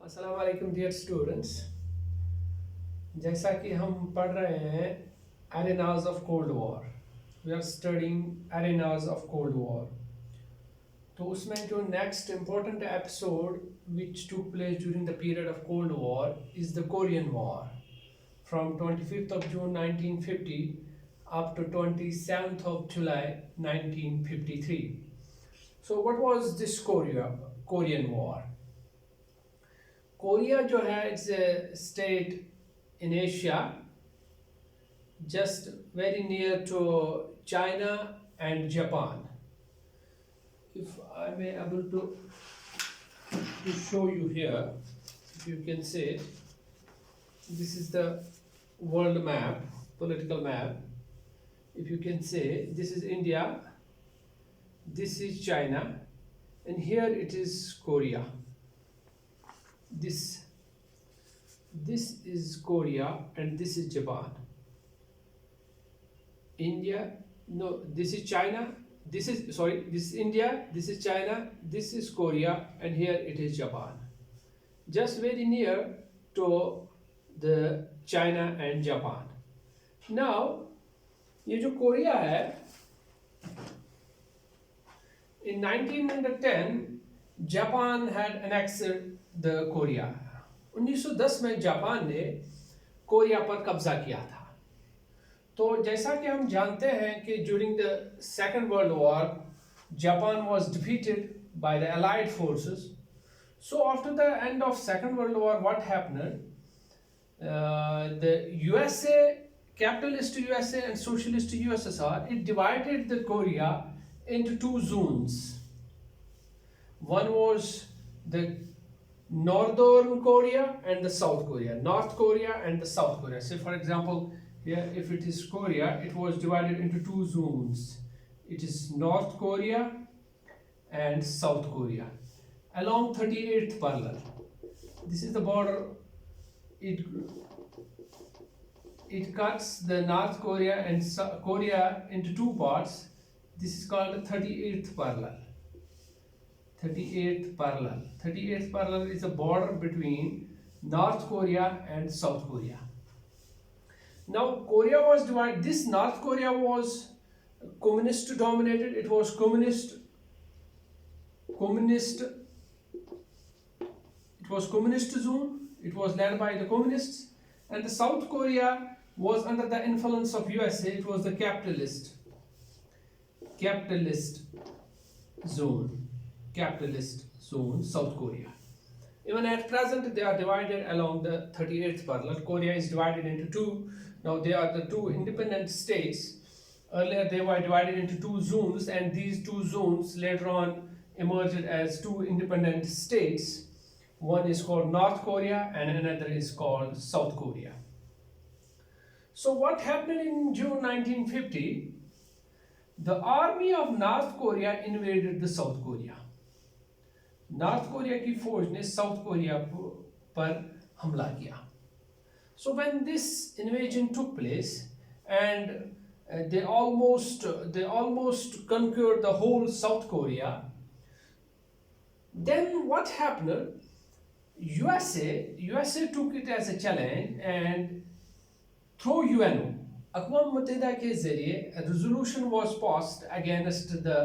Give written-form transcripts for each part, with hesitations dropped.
अस्सलाम वालेकुम dear students. जैसा कि हम पढ़ रहे हैं arenas of cold war, we are studying arenas of cold war. तो उसमें जो next important episode which took place during the period of cold war is the Korean war from 25th of June 1950 up to 27th of July 1953. So what was this Korean War? Korea जो है it's a state in Asia just very near to China and Japan. If I may able to show you here, if you can see it, this is the world map, political map. If you can see, this is India, this is China, and here it is Korea. This is Korea and this is Japan. India, no, this is China, this is India, this is China, this is Korea, and here it is Japan. Just very near to the China and Japan. Now, ये जो Korea है, in 1910, Japan had annexed the Korea. 1910 में Japan ने Korea पर कब्जा किया था। तो जैसा कि हम जानते हैं कि during the second world war Japan was defeated by the allied forces. So after the end of second world war what happened, the USA, capitalist USA and socialist USSR, it divided the Korea into two zones. One was the Northern Korea and the South Korea, North Korea and the South Korea. Say for example, here if it is Korea, it was divided into two zones. It is North Korea and South Korea along 38th parallel. This is the border. It cuts the North Korea and South Korea into two parts. This is called the 38th parallel. 38th parallel. 38th parallel is a border between North Korea and South Korea. Now Korea was divided. This North Korea was communist dominated. It was communist. It was communist zone. It was led by the communists. And the South Korea was under the influence of USA. It was the capitalist zone, South Korea. Even at present, they are divided along the 38th parallel. Korea is divided into two. Now they are the two independent states. Earlier they were divided into two zones, and these two zones later on emerged as two independent states. One is called North Korea and another is called South Korea. So what happened in June 1950? The army of North Korea invaded the South Korea. North Korea की फौज ने South Korea पर हमला किया. So when this invasion took place and they almost conquered the whole South Korea, then what happened? USA took it as a challenge and through UNO, अक़वाम मुत्तहिदा के ज़रिए resolution was passed against the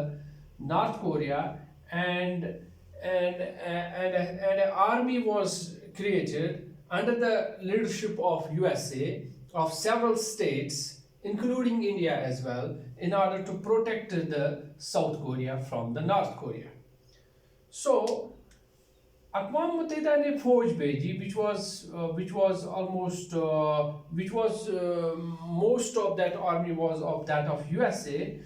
North Korea, and an army was created under the leadership of USA, of several states including India as well, in order to protect the South Korea from the North Korea. So अक़वाम मुत्तहिदा ने फौज भेजी, most of that army was of that of USA,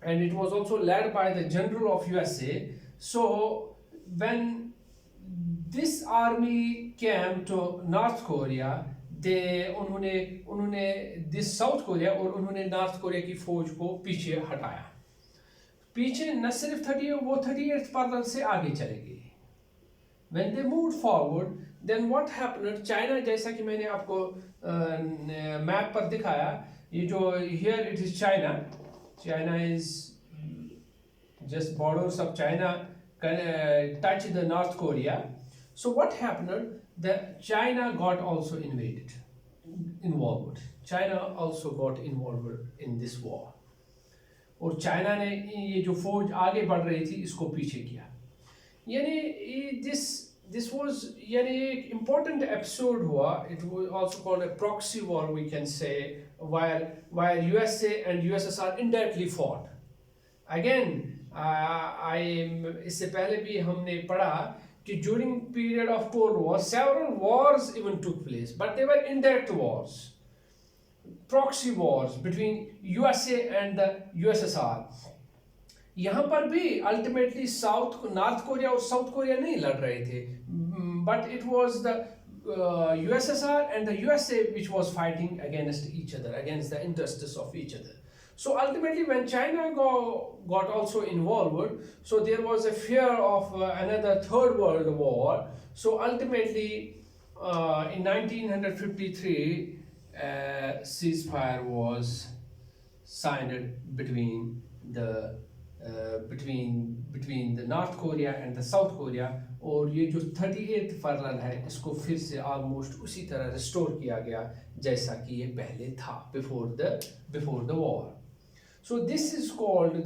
and it was also led by the general of USA. So when this army came to North Korea, उन्होंने this South Korea और उन्होंने North Korea की फौज को पीछे हटाया. पीछे न सिर्फ 38th parallel से आगे चले गए. When they moved forward, then what happened? China, जैसा कि मैंने आपको मैप पर दिखाया, ये जो here it is China. China is just borders of China touch the North Korea. So what happened? That China got also involved. China also got involved in this war. और China ने ये जो फौज आगे बढ़ रही थी इसको पीछे किया. यानी this was यानी एक important episode हुआ. It was also called a proxy war, we can say, where USA and USSR indirectly fought. Again, इससे पहले भी हमने पढ़ा कि during period of Cold War several wars even took place, but they were indirect wars, proxy wars between USA and the USSR. यहाँ पर भी ultimately north Korea और साउथ कोरिया नहीं लड़ रहे थे, but it was the USSR and the USA which was fighting against each other, against the interests of each other. So ultimately when China got also involved, so there was a fear of another third world war. So ultimately in 1953 ceasefire was signed between the North Korea and the South Korea. और ये जो 38th फरलन है इसको फिर से almost उसी तरह restore किया गया जैसा कि ये पहले था before the war. So this is called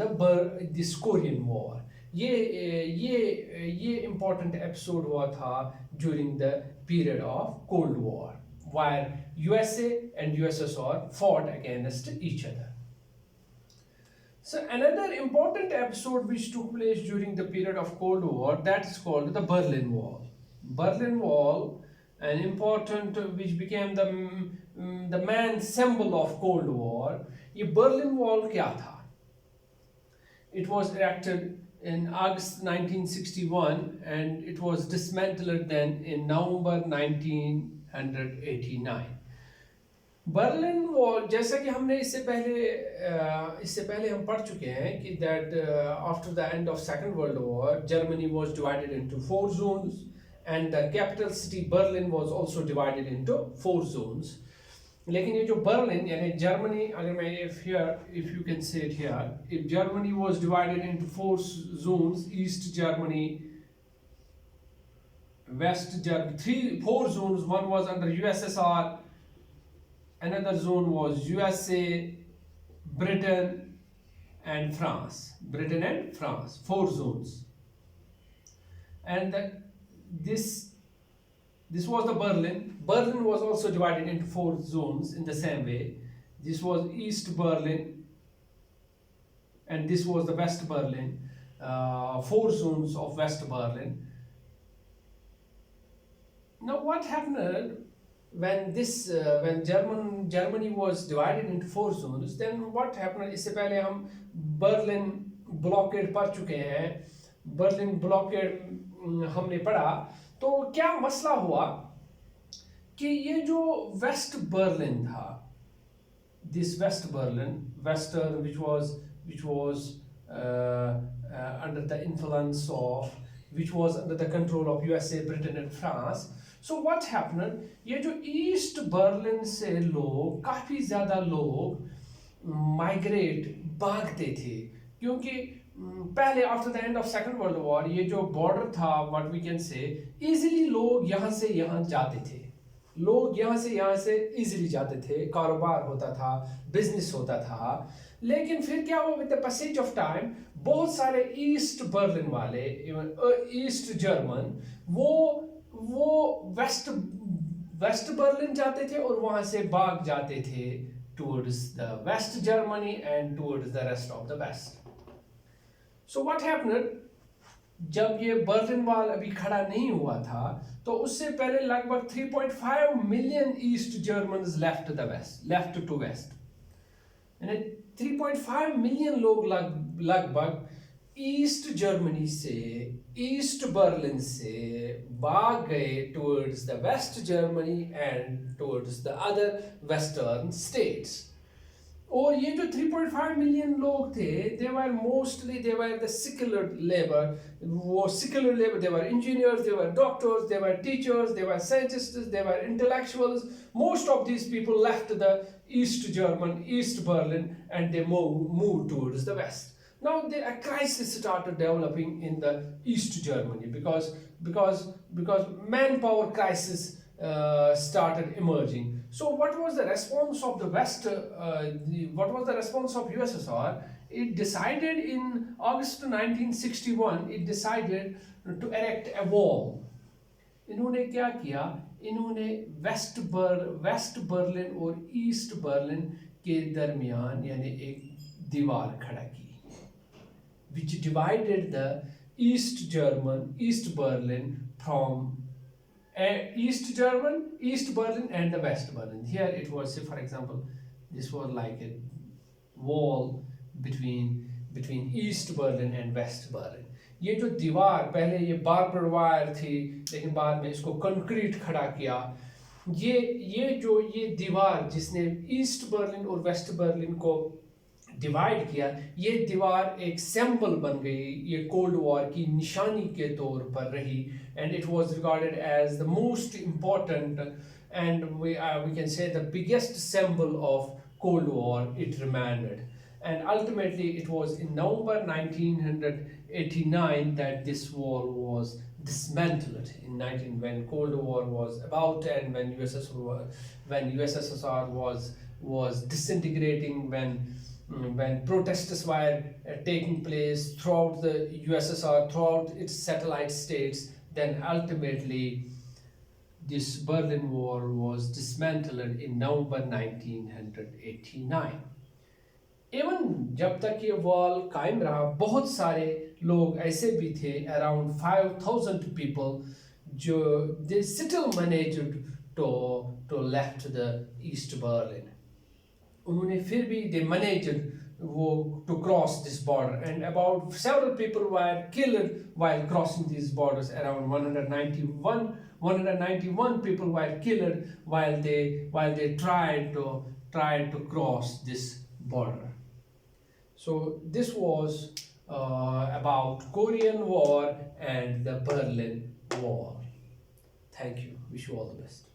this Korean War. ये important episode हुआ था during the period of Cold War, where USA and USSR fought against each other. So another important episode which took place during the period of Cold War, that is called the Berlin Wall. Berlin Wall, an important which became the main symbol of Cold War. ये Berlin Wall क्या था? It was erected in August 1961 and it was dismantled then in November 1989. Berlin wall, जैसा कि हमने इससे पहले हम पढ़ चुके हैं कि that after the end of Second World War, Germany was divided into 4 zones and the capital city Berlin was also divided into 4 zones. लेकिन ये जो बर्लिन यानी जर्मनी, अगर मैं if you can say it here, if Germany was divided into 4 zones, East Germany, West Germany, 4 zones. One was under USSR. Another zone was USA, Britain and France. 4 zones. And this was the Berlin. Berlin was also divided into 4 zones in the same way. This was East Berlin and this was the West Berlin. 4 zones of West Berlin. Now what happened when Germany was divided into 4 zones, then what happened? इससे पहले हम Berlin blockade पढ़ चुके हैं. Berlin blockade हमने पढ़ा. तो क्या मसला हुआ कि ये जो वेस्ट बर्लिन था, this West Berlin, Western, which was under the influence of, which was under the control of USA, Britain and France. So what happened? ये जो ईस्ट बर्लिन से लोग, काफ़ी ज़्यादा लोग भागते थे, क्योंकि पहले after the end of second world war ये जो बॉर्डर था, what we can say, easily लोग यहाँ से यहाँ जाते थे. लोग यहाँ से इजीली जाते थे, कारोबार होता था, बिजनेस होता था. लेकिन फिर क्या हुआ, with the passage of time बहुत सारे ईस्ट बर्लिन वाले, इवन ईस्ट जर्मन, वो वेस्ट बर्लिन जाते थे और वहां से भाग जाते थे towards the West Germany and towards the rest of the West. So what happened, जब ये बर्लिन वॉल अभी खड़ा नहीं हुआ था तो उससे पहले लगभग 3.5 million East Germans left to West. यानी 3.5 मिलियन लोग लगभग ईस्ट जर्मनी से, ईस्ट बर्लिन से भाग गए towards the West Germany and towards the other western states. और ये जो 3.5 मिलियन लोग थे, they were the secular labor. They were engineers, they were doctors, they were teachers, they were scientists, they were intellectuals. Most of these people left the East Berlin and they moved towards the west. Now a crisis started developing in the East Germany because manpower crisis started emerging. So what was the response of the West? What was the response of USSR? It decided in August 1961. It decided to erect a wall. इन्होंने क्या किया? इन्होंने waste Berlin और east Berlin के दरमियान यानी एक दीवार खड़ा की, which divided the East Berlin from East Berlin and the West Berlin. Here it was, say for example, this was like a wall between East Berlin and West Berlin. ये जो दीवार पहले ये बार्बर वायर थी, लेकिन बाद में इसको कंक्रीट खड़ा किया. ये दीवार जिसने ईस्ट बर्लिन और वेस्ट बर्लिन को डिवाइड किया, ये दीवार एक सिंबल बन गई, ये कोल्ड वॉर की निशानी के तौर पर रही. And it was regarded as the most important and we can say the biggest symbol of Cold War. It remained, and ultimately it was in November 1989 that this wall was dismantled. When Cold War was about, and when USSR was disintegrating, when protests were taking place throughout the USSR, throughout its satellite states, then ultimately this Berlin Wall was dismantled in November 1989. एवं जब तक ये wall कायम रहा, बहुत सारे लोग ऐसे भी थे, अराउंड 5,000 पीपल, जो they still managed to left the East Berlin. उन्होंने फिर भी they managed to cross this border, and about several people were killed while crossing these borders. Around 191 people were killed while they tried to cross this border. So this was about Korean War and the Berlin Wall. Thank you. Wish you all the best.